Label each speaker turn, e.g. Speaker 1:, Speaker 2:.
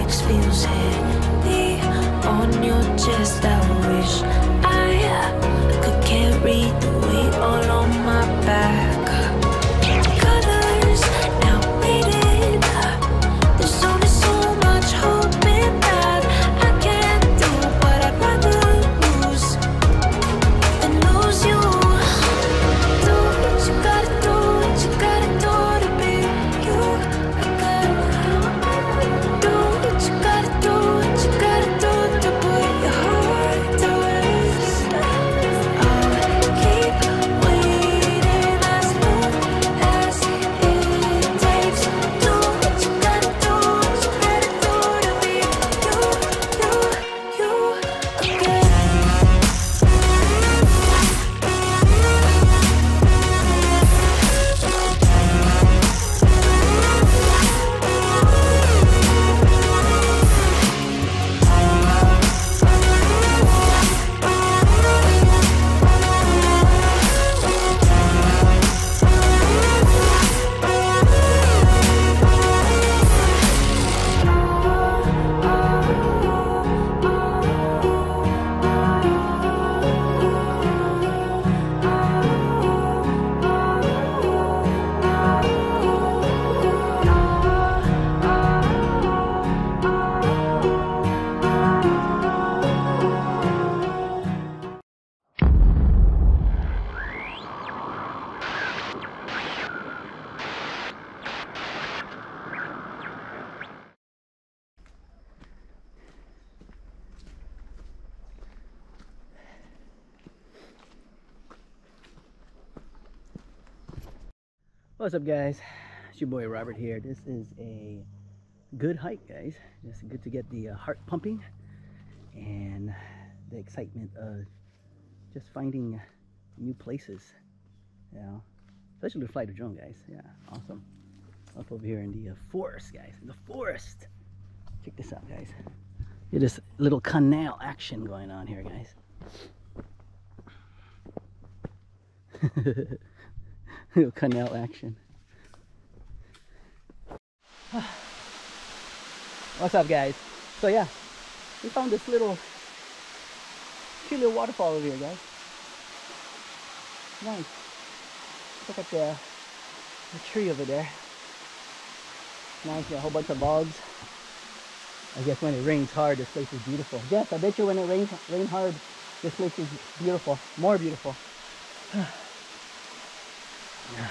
Speaker 1: legs feels heavy on your chest. I wish I could carry the weight all on my back. Colors now faded. There's only so much hope in that. I can't do what I'd rather lose than lose you. Do what you gotta do, what you gotta do to be you. I gotta do what you gotta do, what you gotta do to put your heart to rest. I'll keep waiting as long as it takes. Do what you gotta do, what you gotta do to be you again.
Speaker 2: What's up, guys? It's your boy Robert here. This is a good hike, guys. It's good to get the heart pumping and the excitement of just finding new places, you know, especially to fly the drone, guys. Yeah, awesome. Up over here in the forest, guys, in the forest. Check this out, guys. Look at this little canal action going on here, guys. Little canal action. What's up, guys? So yeah, we found this little cute little waterfall over here, guys. Nice. Look at the tree over there. Nice, a whole bunch of logs. I guess when it rains hard, this place is beautiful. Yes, I bet you when it rains hard, this place is beautiful. More beautiful. Yeah.